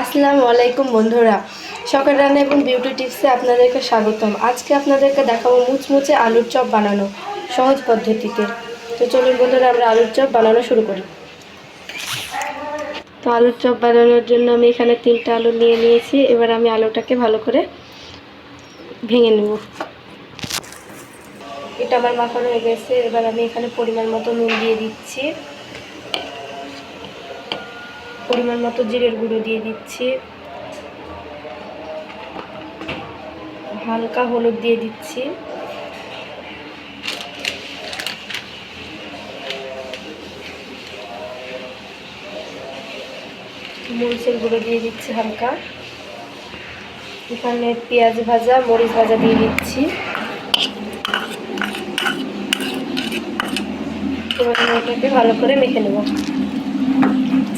আসসালামু আলাইকুম বন্ধুরা, সকাল রান্না এবং বিউটি টিপসে আপনাদেরকে স্বাগতম। আজকে আপনাদেরকে দেখাবো মুচমুচে আলুর চপ বানানো সহজ পদ্ধতিতে। তো চলুন বন্ধুরা, আমরা আলুর চপ বানানো শুরু করি। তো আলুর চপ বানানোর জন্য আমি এখানে 3টা আলু নিয়ে নিয়েছি। এবার আমি আলুটাকে ভালো করে ভেঙে নেব। এটা আমার মাখানো হয়ে গেছে। এবার আমি এখানে পরিমাণ মতো নুন দিয়ে দিচ্ছি, পরিমাণ মতো জিরের গুঁড়ো দিয়ে দিচ্ছি, হালকা হলুদ দিয়ে দিচ্ছি, মরিচের গুঁড়ো দিয়ে দিচ্ছি হালকা, এখানে পেঁয়াজ ভাজা মরিচ ভাজা দিয়ে দিচ্ছি। এবার আমি এটাকে ভালো করে মেখে নেব।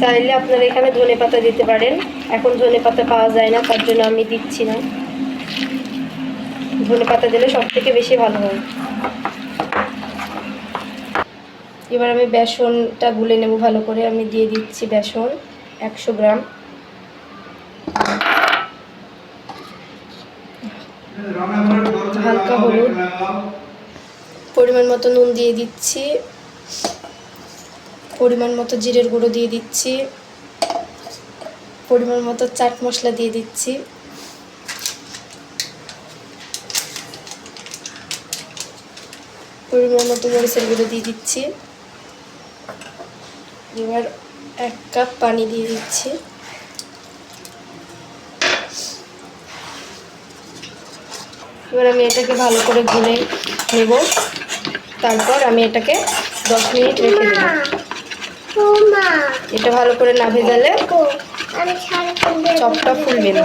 চাইলে আপনারা এখানে ধনেপাতা দিতে পারেন, এখন ধনেপাতা পাওয়া যায় না, তার জন্য আমি দিচ্ছি না। ধনেপাতা দিলে সবথেকে বেশি ভালো হয়। এবার আমি বেসনটা গুলে নেব ভালো করে। আমি দিয়ে দিচ্ছি বেসন 100 গ্রাম, হালকা হলুদ, পরিমাণ মতো নুন দিয়ে দিচ্ছি, পরিমাণ মতো জিরের গুঁড়ো দিয়ে দিচ্ছি, পরিমাণ মতো চাট মশলা দিয়ে দিচ্ছি, পরিমাণ মতো মরিচের গুঁড়ো দিয়ে দিচ্ছি। এবার 1 কাপ পানি দিয়ে দিচ্ছি। এবার আমি এটাকে ভালো করে গুলে নেব। তারপর আমি এটাকে 10 মিনিট রেখে দেব। এটা ভালো করে না ভেজালে চপটা ফুলবে না।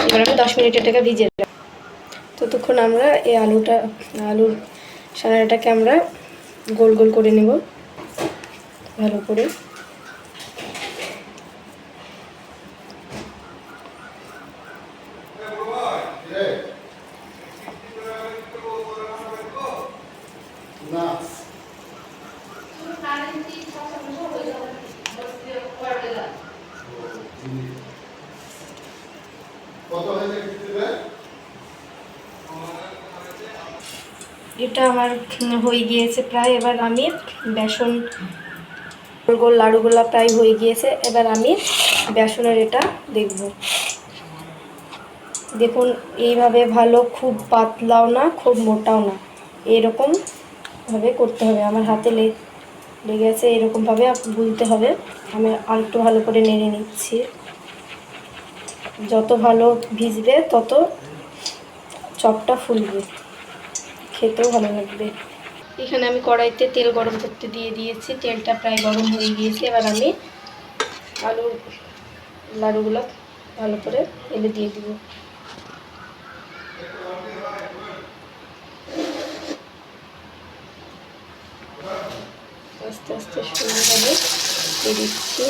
এবার আমি 10 মিনিট এটাকে ভিজিয়ে দেব। ততক্ষণ আমরা এই আলুর সানাটাকে আমরা গোল গোল করে নেব ভালো করে। এটা আমার হয়ে গিয়েছে প্রায়। এবার আমি বেসন গোল লাড়ুগুলো প্রায় হয়ে গিয়েছে। এবার আমি বেসনের এটা দেখব। দেখুন, এইভাবে ভালো, খুব পাতলাও না খুব মোটাও না, এরকম ভাবে করতে হবে। আমার হাতে লেগে আছে, এরকমভাবে গুলতে হবে। আমি আরেকটু ভালো করে নেড়ে নিচ্ছি। যত ভালো ভিজবে তত চপটা ফুলবে, খেতেও ভালো লাগবে। এখানে আমি কড়াইতে তেল গরম করতে দিয়ে দিয়েছি। তেলটা প্রায় গরম হয়ে গিয়েছে। এবার আমি আলুর লাড়ুগুলো ভালো করে তেলে দিয়ে দিব। আস্তে আস্তে সুন্দরভাবে দিয়ে দিচ্ছি।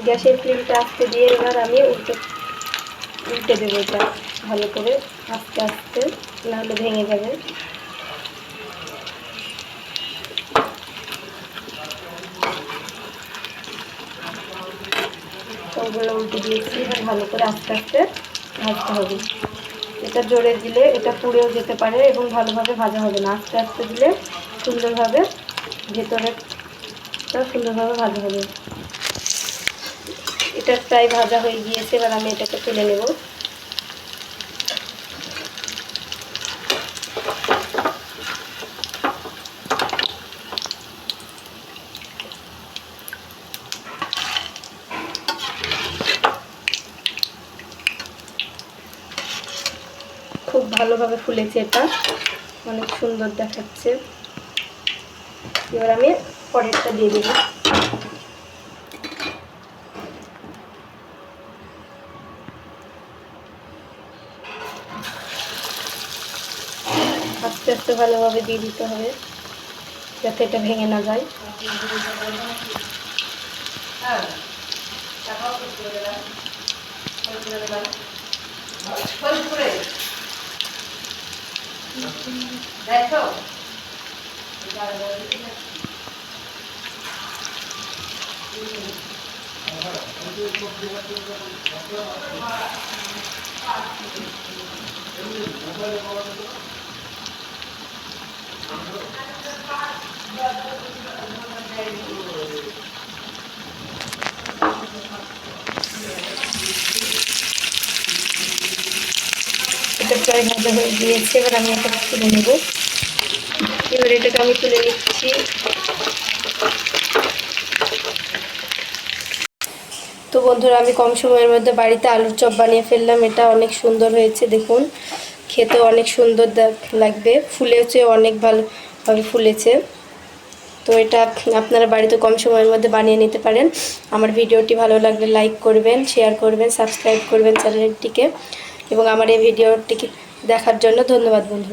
গ্যাসের ফ্লেমটা আস্তে দিয়ে এবার আমি উল্টে দেবো এটা ভালো করে আস্তে আস্তে, নাহলে ভেঙে যাবে। সবগুলো উল্টে দিয়েছি। এবার ভালো করে আস্তে আস্তে ভাজতে হবে। এটা জোরে দিলে এটা পুড়েও যেতে পারে এবং ভালোভাবে ভাজা হবে না। আস্তে আস্তে দিলে সুন্দরভাবে ভেতরেটা সুন্দরভাবে ভাজা হবে। এটা প্রায় ভাজা হয়ে গিয়েছে। এবার আমি এটাকে তুলে নেব। খুব ভালোভাবে ফুলেছে, এটা অনেক সুন্দর দেখাচ্ছে। এবার আমি পরেরটা দিয়ে দেব। আস্তে আস্তে ভালোভাবে দিয়ে দিতে হবে যাতে এটা ভেঙে না যায়। এটা প্রায় ভাজা হয়ে গিয়েছে, এবার আমি এটা তুলে নেব। এবার এটাকে আমি তুলে নিচ্ছি। তো বন্ধুরা, আমি কম সময়ের মধ্যে বাড়িতে আলুর চপ বানিয়ে ফেললাম। এটা অনেক সুন্দর হয়েছে, দেখুন খেতেও অনেক সুন্দর লাগবে, ফুলেছে অনেক ভালোভাবে ফুলেছে। তো এটা আপনারা বাড়িতে কম সময়ের মধ্যে বানিয়ে নিতে পারেন। আমার ভিডিওটি ভালো লাগলে লাইক করবেন, শেয়ার করবেন, সাবস্ক্রাইব করবেন চ্যানেলটিকে, এবং আমার এই ভিডিওটিকে দেখার জন্য ধন্যবাদ বন্ধু।